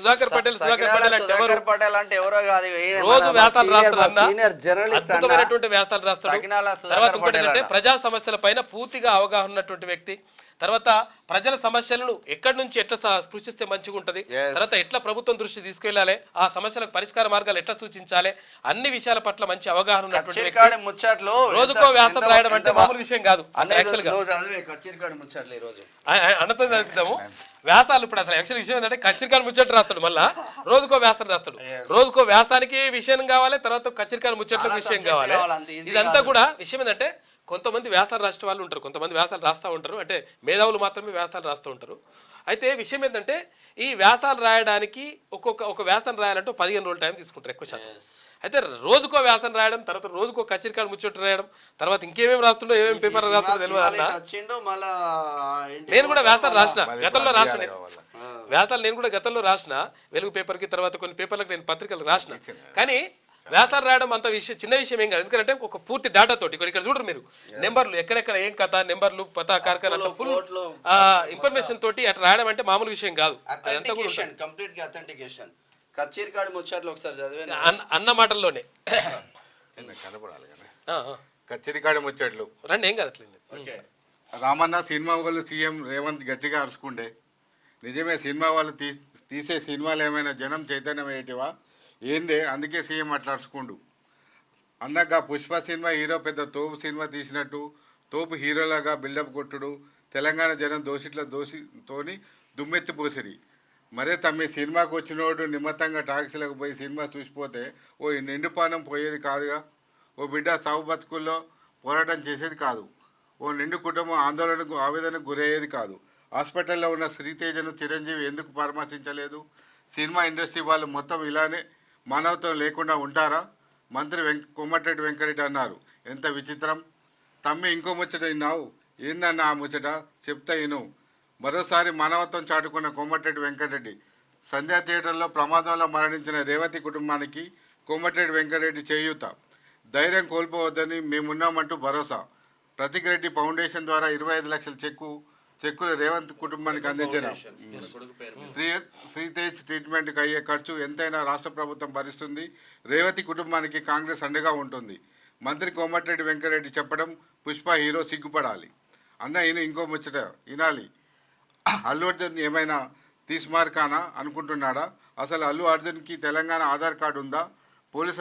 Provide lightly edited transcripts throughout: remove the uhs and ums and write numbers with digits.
సుధాకర్ పటేల్ అంటే ఎవరో కాదు, రోజు వ్యాసాలు రాస్తాడు, సీనియర్ జర్నలిస్ట్, అద్భుతమైనటువంటి వ్యాసాలు రాస్తాడు. తర్వాత ఇంకోటి ఏంటంటే ప్రజా సమస్యల పైన పూర్తిగా అవగాహన ఉన్నటువంటి వ్యక్తి. తర్వాత ప్రజల సమస్యలను ఎక్కడి నుంచి ఎట్లా స్పృశిస్తే మంచిగా ఉంటుంది, తర్వాత ఎట్లా ప్రభుత్వం దృష్టి తీసుకెళ్లాలి, ఆ సమస్యలకు పరిష్కార మార్గాలు ఎట్లా సూచించాలి, అన్ని విషయాల పట్ల మంచి అవగాహన ఉన్నటువంటి వ్యక్తి. రోజుకో వ్యాసం రాయడం అంటే మామూలు విషయం కాదు. అన్నతో చదువుతాము వ్యాసాలు. ఇప్పుడు అసలు యాక్చువల్ విషయం ఏంటంటే కచ్చిరికాయలు ముచ్చట్లు రాస్తాడు, మళ్ళా రోజుకో వ్యాసం రాస్తాడు. రోజుకో వ్యాసానికి విషయం కావాలి, తర్వాత కచ్చిరికాయలు ముచ్చట్లకు విషయం కావాలి. ఇదంతా కూడా విషయం ఏంటంటే కొంతమంది వ్యాసాలు రాసే వాళ్ళు ఉంటారు, కొంతమంది వ్యాసాలు రాస్తూ ఉంటారు, అంటే మేధావులు మాత్రమే వ్యాసాలు రాస్తూ ఉంటారు. అయితే విషయం ఏంటంటే ఈ వ్యాసాలు రాయడానికి ఒక వ్యాసం రాయాలంటే 15 రోజులు టైం తీసుకుంటారు ఎక్కువ శాతం. అయితే రోజుకో వ్యాసం రాయడం, తర్వాత రోజుకో కచ్చిరికాయలు ముచ్చట్లు రాయడం, తర్వాత ఇంకేమేమి రాస్తుండో ఏమేమి పేపర్ రాస్తుండో తెలియదు అన్న. నేను కూడా వ్యాసాలు రాసిన, గతంలో రాసిన వ్యాసాలు నేను కూడా గతంలో రాసిన, వెలుగు పేపర్కి, తర్వాత కొన్ని పేపర్లకు నేను పత్రికలకు రాసిన. కానీ వ్యాసాలు రాయడం అంత విషయం చిన్న విషయం ఏం కాదు. ఎందుకంటే ఒక పూర్తి డేటా తోటి ఇక్కడ చూడరు మీరు, నెంబర్లు ఎక్కడెక్కడ ఏం కథ, నెంబర్లు పతా కార్ఖానా ఫుల్ ఇన్ఫర్మేషన్ తోటి అట్లా రాయడం అంటే మామూలు విషయం కాదు. అన్న మాటల్లోనే కచ్చేరికాడి ముచ్చట్లు రండి, ఏం కాదు. రామన్న సినిమా వాళ్ళు సీఎం రేవంత్ గట్టిగా అరుచుకుండే నిజమే. సినిమా వాళ్ళు తీసే సినిమాలు ఏమైనా జనం చైతన్యం అయ్యేటివా ఏందే, అందుకే సీఎం అట్లా అరుచుకుండు అన్నగా. పుష్ప సినిమా హీరో పెద్ద తోపు సినిమా తీసినట్టు తోపు హీరోలాగా బిల్డప్ కొట్టుడు, తెలంగాణ జనం దోషితోని దుమ్మెత్తి పోసిరి. మరే తమ్మి సినిమాకు వచ్చినోడు నిమ్మతంగా టాక్సీలకు పోయి సినిమా చూసిపోతే ఓ నిండుపానం పోయేది కాదుగా. ఓ బిడ్డ సాగు బతుకుల్లో పోరాటం చేసేది కాదు. ఓ నిండు కుటుంబం ఆందోళనకు ఆవేదనకు గురయ్యేది కాదు. హాస్పిటల్లో ఉన్న శ్రీతేజను చిరంజీవి ఎందుకు పరామర్శించలేదు? సినిమా ఇండస్ట్రీ వాళ్ళు మొత్తం ఇలానే మానవత్వం లేకుండా ఉంటారా? మంత్రి కోమటిరెడ్డి వెంకరెడ్డి అన్నారు. ఎంత విచిత్రం తమ్మి. ఇంకో ముచ్చట విన్నావు ఏందన్న ఆ ముచ్చట? చెప్తా విను. మరోసారి మానవత్వం చాటుకున్న కోమటిరెడ్డి వెంకటరెడ్డి సంధ్యా థియేటర్లో ప్రమాదంలో మరణించిన రేవతి కుటుంబానికి కోమటిరెడ్డి వెంకటరెడ్డి చేయూత. ధైర్యం కోల్పోవద్దని మేమున్నామంటూ భరోసా. ప్రతీక్ రెడ్డి ఫౌండేషన్ ద్వారా 25 లక్షల చెక్కులు రేవంత్ కుటుంబానికి అందించారు. శ్రీతేజ్ ట్రీట్మెంట్కి అయ్యే ఖర్చు ఎంతైనా రాష్ట్ర ప్రభుత్వం భరిస్తుంది. రేవతి కుటుంబానికి కాంగ్రెస్ అండగా ఉంటుంది. మంత్రి కోమటిరెడ్డి వెంకరెడ్డి చెప్పడం పుష్ప హీరో సిగ్గుపడాలి. అన్న ఈయన ఇంకో ముచ్చట వినాలి. అల్లు అర్జున్ ఏమైనా తీస్మార్కానా అనుకుంటున్నాడా? అసలు అల్లు అర్జున్కి తెలంగాణ ఆధార్ కార్డు ఉందా? పోలీస్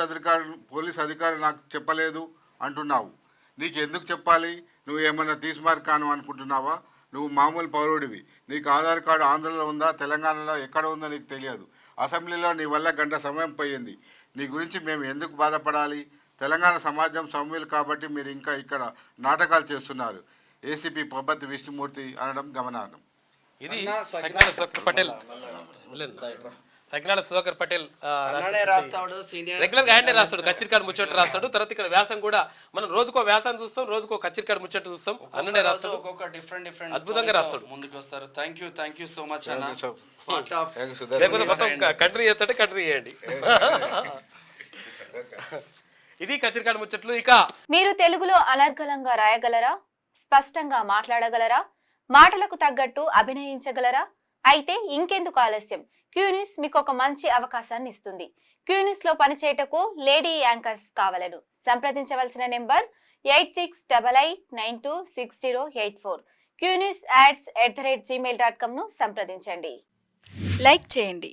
అధికారులు నాకు చెప్పలేదు అంటున్నావు. నీకు ఎందుకు చెప్పాలి? నువ్వు ఏమన్నా తీస్మార్కాను అనుకుంటున్నావా? నువ్వు మామూలు పౌరుడివి. నీకు ఆధార్ కార్డు ఆంధ్రలో ఉందా, తెలంగాణలో ఎక్కడ ఉందో నీకు తెలియదు. అసెంబ్లీలో నీ వల్ల గంట సమయం పోయింది. నీ గురించి మేము ఎందుకు బాధపడాలి? తెలంగాణ సమాజం సౌమ్యులు కాబట్టి మీరు ఇంకా ఇక్కడ నాటకాలు చేస్తున్నారు. ఏసీపీ పబ్బతి విష్ణుమూర్తి అనడం గమనార్హం. ఇది సకినాడ సుధాకర్ పటేల్ రెగ్యులర్ గా ఆయనే రాస్తాడు, కచ్చిరికాడు ముచ్చట రాస్తాడు. తర్వాత ఇక్కడ వ్యాసం కూడా మనం రోజుకో వ్యాసాన్ని చూస్తాం, రోజుకో కచ్చిరికాడు ముచ్చట చూస్తాం. అన్ననే రాస్తాడు, డిఫరెంట్ అద్భుతంగా రాస్తాడు. ముందుకు వస్తారు. థ్యాంక్ యూ సో మచ్ అన్న. లేకపోతే మొత్తం కంట్రీ చేస్తాడే కంట్రీ చేయండి. ఇది కచ్చిరికాడు ముచ్చట్లు. ఇక మీరు తెలుగులో అనర్గళంగా రాయగలరా? స్పష్టంగా మాట్లాడగలరా? మాటలకు తగ్గట్టు అభినయించగలరా? అయితే ఇంకెందుకు ఆలస్యం? క్యూన్యూస్ మీకు ఒక మంచి అవకాశాన్ని ఇస్తుంది. క్యూన్యూస్ లో పనిచేయటకు లేడీ యాంకర్స్ కావాలను సంప్రదించవలసిన నెంబర్ 8688926084. QNewsAds@gmail.com ను సంప్రదించండి. లైక్ చేయండి.